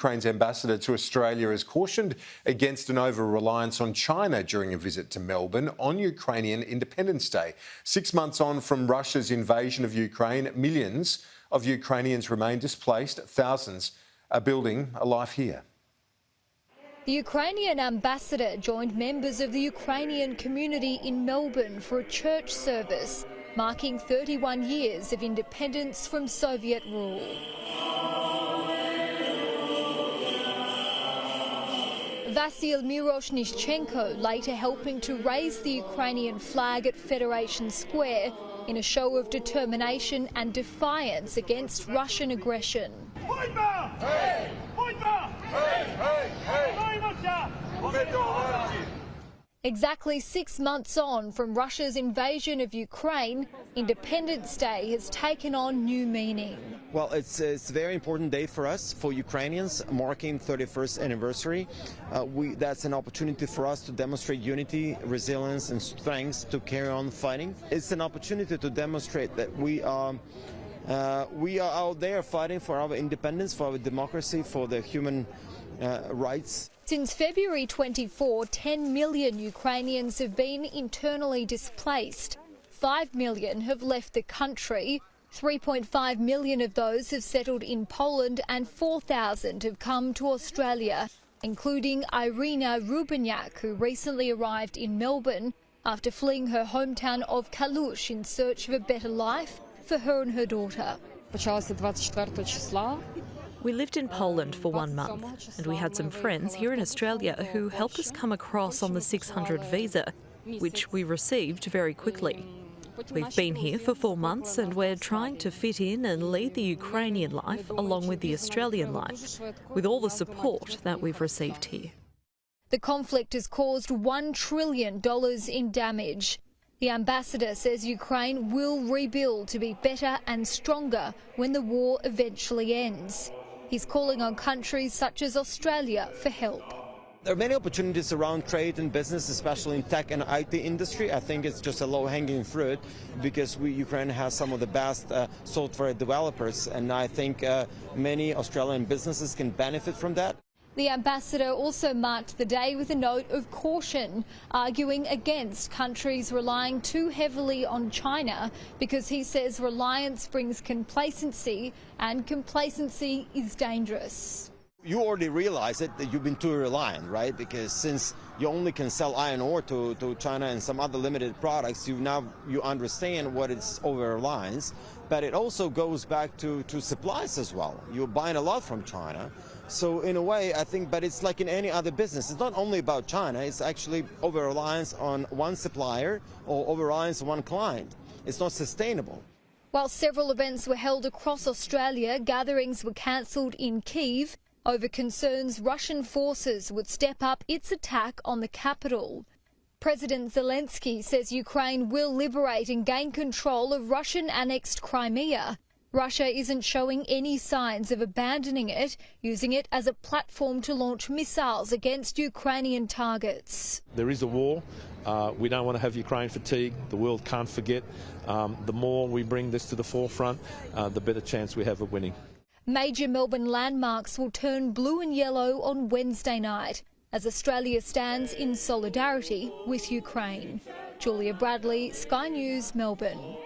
Ukraine's ambassador to Australia has cautioned against an over-reliance on China during a visit to Melbourne on Ukrainian Independence Day. 6 months on from Russia's invasion of Ukraine, millions of Ukrainians remain displaced. Thousands are building a life here. The Ukrainian ambassador joined members of the Ukrainian community in Melbourne for a church service, marking 31 years of independence from Soviet rule. Vasyl Myroshnychenko later helping to raise the Ukrainian flag at Federation Square in a show of determination and defiance against Russian aggression. Exactly 6 months on from Russia's invasion of Ukraine, Independence Day has taken on new meaning. Well, it's a very important day for us, for Ukrainians, marking 31st anniversary. That's an opportunity for us to demonstrate unity, resilience and strength to carry on fighting. It's an opportunity to demonstrate that we are out there fighting for our independence, for our democracy, for the human rights. Since February 24, 10 million Ukrainians have been internally displaced. 5 million have left the country. 3.5 million of those have settled in Poland and 4,000 have come to Australia, including Irina Rubinyak, who recently arrived in Melbourne after fleeing her hometown of Kalush in search of a better life for her and her daughter. We lived in Poland for 1 month and we had some friends here in Australia who helped us come across on the 600 visa, which we received very quickly. We've been here for 4 months and we're trying to fit in and lead the Ukrainian life along with the Australian life, with all the support that we've received here. The conflict has caused $1 trillion in damage. The ambassador says Ukraine will rebuild to be better and stronger when the war eventually ends. He's calling on countries such as Australia for help. There are many opportunities around trade and business, especially in tech and IT industry. I think it's just a low-hanging fruit because Ukraine has some of the best software developers, and I think many Australian businesses can benefit from that. The ambassador also marked the day with a note of caution, arguing against countries relying too heavily on China because he says reliance brings complacency and complacency is dangerous. You already realize it, that you've been too reliant, right? Because since you only can sell iron ore to China and some other limited products, you understand what is over-reliance. But it also goes back to supplies as well. You're buying a lot from China. So in a way, I think, but it's like in any other business. It's not only about China, it's actually over-reliance on one supplier or over-reliance on one client. It's not sustainable. While several events were held across Australia, gatherings were cancelled in Kyiv over concerns Russian forces would step up its attack on the capital. President Zelensky says Ukraine will liberate and gain control of Russian-annexed Crimea. Russia isn't showing any signs of abandoning it, using it as a platform to launch missiles against Ukrainian targets. There is a war. We don't want to have Ukraine fatigue. The world can't forget. The more we bring this to the forefront, the better chance we have of winning. Major Melbourne landmarks will turn blue and yellow on Wednesday night as Australia stands in solidarity with Ukraine. Julia Bradley, Sky News, Melbourne.